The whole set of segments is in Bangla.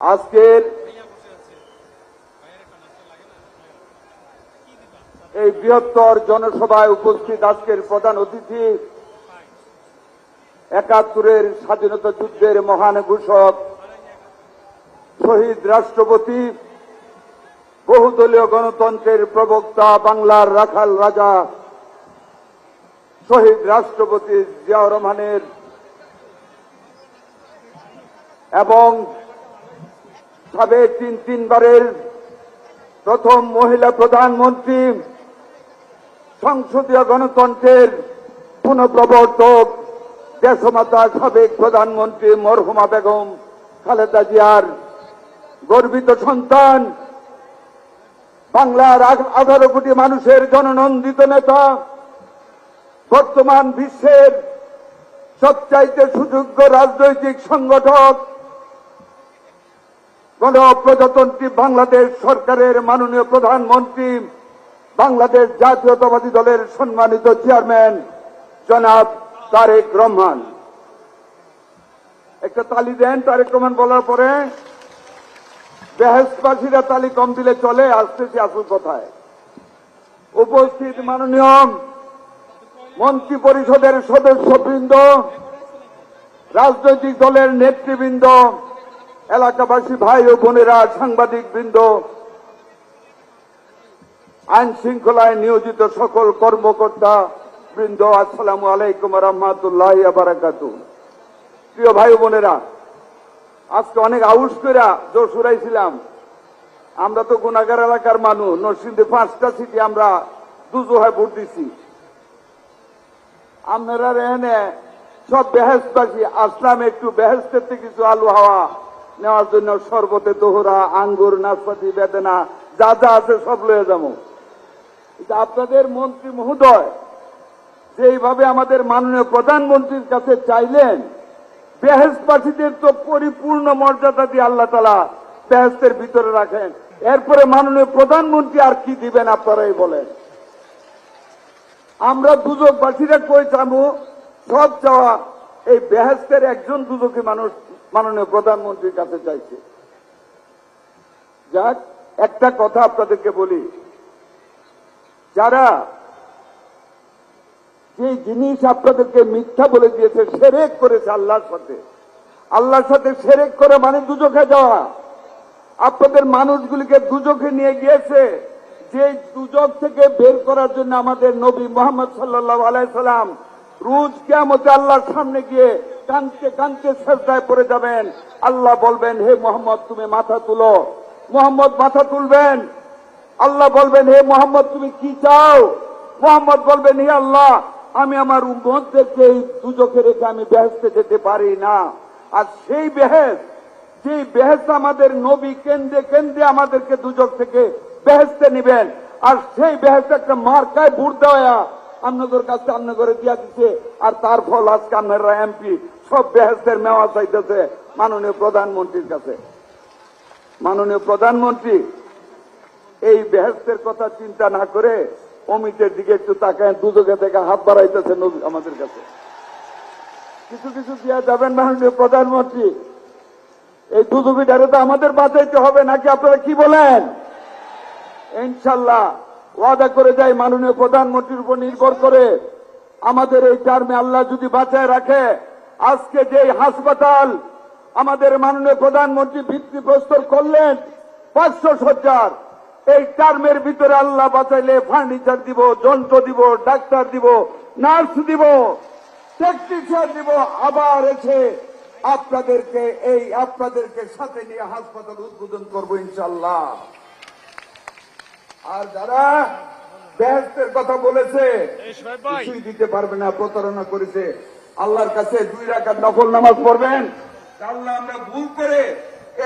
আজকের এই বৃহত্তর জনসভায় উপস্থিত আজকের প্রধান অতিথি ৭১-এর স্বাধীনতা যুদ্ধের মহান ঘোষক শহীদ রাষ্ট্রপতি, বহুদলীয় গণতন্ত্রের প্রবক্তা, বাংলার রাখাল রাজা শহীদ রাষ্ট্রপতি জিয়াউর রহমানের এবং সাবেক তিনবারের প্রথম মহিলা প্রধানমন্ত্রী, সংসদীয় গণতন্ত্রের পুনঃপ্রবর্তক, দেশমাতা সাবেক প্রধানমন্ত্রী মরহুমা বেগম খালেদা জিয়ার গর্বিত সন্তান, বাংলার 18 কোটি মানুষের জননন্দিত নেতা, বর্তমান বিশ্বের সবচাইতে সুযোগ্য রাজনৈতিক সংগঠক, গণপ্রজাতন্ত্রী বাংলাদেশ সরকারের মাননীয় প্রধানমন্ত্রী, বাংলাদেশ জাতীয়তাবাদী দলের সম্মানিত চেয়ারম্যান জনাব তারেক রহমান। একটা তালি দেন। তারেক রহমান বলার পরে বেহেশতবাসীরা তালি কম দিলে চলে। আসতেছি আসল কথায়। উপস্থিত মাননীয় মন্ত্রী পরিষদের সদস্যবৃন্দ, রাজনৈতিক দলের নেতৃবৃন্দ, এলাকাবাসী ভাই ও বোনেরা, সাংবাদিক বৃন্দ, আইন শৃঙ্খলায় নিয়োজিত সকল কর্মকর্তা বৃন্দ, আসসালামু আলাইকুম ওয়া রাহমাতুল্লাহি ওয়া বারাকাতুহু। প্রিয় ভাই বোনেরা, আজকে অনেক আউস করে জোর শুরাইছিলাম। আমরা তো গুনাগার এলাকার মানুষ। নরসিংদী 5টা সিটি আমরা দুজোহায় ভোট দিছি। আপনারা এখানে সব বেহেশতবাসী আসলাম একটু বেহেশতের থেকে কিছু আলু হাওয়া নেওয়ার জন্য। শরবতে দোহরা, আঙ্গুর, নাশপাতি, বেদানা যা যা আছে সব লয়ে যাবো। আপনাদের মন্ত্রী মহোদয় যেইভাবে আমাদের মাননীয় প্রধানমন্ত্রীর কাছে চাইলেন, বেহেশতবাসীদের তো পরিপূর্ণ মর্যাদা দিয়ে আল্লাহ তাআলা বেহেশতের ভিতরে রাখেন। এরপরে মাননীয় প্রধানমন্ত্রী আর কি দিবেন আপনারাই বলেন। আমরা দুজকবাসীরা কই চাবো? সব চাওয়া এই বেহেশতের একজন দুজকি মানুষ মাননীয় প্রধানমন্ত্রীর কাছে চাইছে। যাক, একটা কথা আপনাদেরকে বলি, যারা যে জিনিস আপনাদেরকে মিথ্যা বলে দিয়েছে, শিরক করেছে আল্লাহর সাথে শিরক করে মানে দুজকে যাওয়া। আপনাদের মানুষগুলিকে দুজকে নিয়ে গিয়েছে। যে দুজক থেকে বের করার জন্য আমাদের নবী মুহাম্মদ সাল্লাল্লাহু আলাইহি সাল্লাম রোজ কিয়ামতে আল্লাহর সামনে গিয়ে কাঁদতে কাঁদতে সিজদায় পড়ে যাবেন। আল্লাহ বলবেন, হে মুহাম্মদ তুমি মাথা তুলো। মুহাম্মদ মাথা তুলবেন। আল্লাহ বলবেন, হে মুহাম্মদ তুমি কি চাও? মুহাম্মদ বলবেন, হে আল্লাহ আমি আমার উম্মতদেরকে এই দুজকে রেখে আমি বেহেশতে যেতে পারি না। আর সেই বেহেশত, যে বেহেশত আমাদের নবী কেন্দ্রে কেন্দ্রে আমাদেরকে দুজক থেকে বেহেশতে নিবেন। আর সেই বেহেশত একটা মার্কায় ভোট দেওয়া আপনাদের কাছে আপনাদের দিয়া দিচ্ছে। আর তার ফল আজকে আপনারা এমপি সব বেহেশতের মেওয়া চাইতেছে মাননীয় প্রধানমন্ত্রীর কাছে। মাননীয় প্রধানমন্ত্রী এই বেহেশতের কথা চিন্তা না করে অমিতের দিকে একটু তাকায়, দুজকে থেকে হাত বাড়াইতেছে আমাদের কাছে। কিছু কিছু দেওয়া যাবেন মাননীয় প্রধানমন্ত্রী। এই দুজকিটারে তো আমাদের বাঁচাইতে হবে নাকি? আপনারা কি বলেন? ইনশাল্লাহ ওয়াদা করে যাই, মাননীয় প্রধানমন্ত্রীর উপর নির্ভর করে আমাদের এই টার্মে আল্লাহ যদি বাঁচায় রাখে, আজকে যে হাসপাতাল আমাদের মাননীয় প্রধানমন্ত্রী ভিত্তিপ্রস্তর করলেন 500 শয্যার, এই টার্মের ভিতরে আল্লাহ বাঁচাইলে ফার্নিচার দিব, যন্ত্র দিব, ডাক্তার দিব, নার্স দিব, টেকনিশিয়ান দিব। আবার এসে আপনাদেরকে সাথে নিয়ে হাসপাতাল উদ্বোধন করবো ইনশাল্লাহ। আর যারা বেহেশতের কথা বলেছে কিছুই দিতে পারবে না, প্রতারণা করেছে, আল্লাহর কাছে 2 রাকাত নফল নামাজ পড়বেন। আল্লাহ আমরা ভুল করে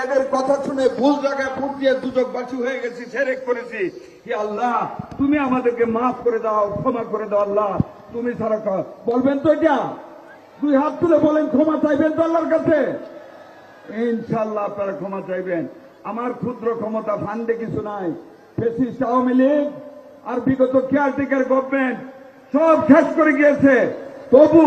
এদের কথা শুনে ভুল জায়গায় ফুট দিয়ে দুজকবাসী হয়ে গেছি, শিরক করেছি। হে আল্লাহ তুমি আমাদেরকে মাফ করে দাও, ক্ষমা করে দাও। আল্লাহ তুমি ছাড়া বলবেন তো? এটা 2 হাত তুলে বলেন, ক্ষমা চাইবেন তো আল্লাহর কাছে? ইনশাআল্লাহ আপনারা ক্ষমা চাইবেন। আমার ক্ষুদ্র ক্ষমতা ফান্ডে কিছু নাই। ফ্যাসিস্ট আওয়ামী লীগ আর বিগত কেয়ারটেকার গভর্নমেন্ট সব শেষ করে গিয়েছে। তবু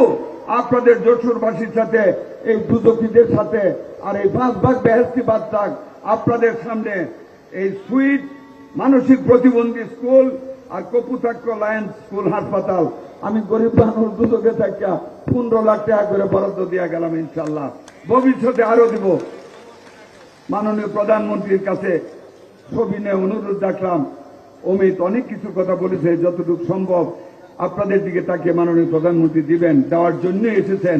আপনাদের যশোরবাসীর সাথে এই দুদকীদের সাথে আর এই ভাগ বেহেস্তি বাচ্চাক আপনাদের সামনে এই সুইট মানসিক প্রতিবন্ধী স্কুল আর কপুতাক্ষ লায়ন্স স্কুল হাসপাতাল আমি গরিব মানুষ দুদকে থাকা 15 লাখ টাকা করে বরাদ্দ দিয়ে গেলাম ইনশাল্লাহ, ভবিষ্যতে আরো দিব। মাননীয় প্রধানমন্ত্রীর কাছে সবিনয়ে অনুরোধ রাখলাম, অমিত অনেক কিছু কথা বলেছে, যতটুকু সম্ভব আপনাদের দিকে তাকিয়ে মাননীয় প্রধানমন্ত্রী দিবেন, দেওয়ার জন্য এসেছেন।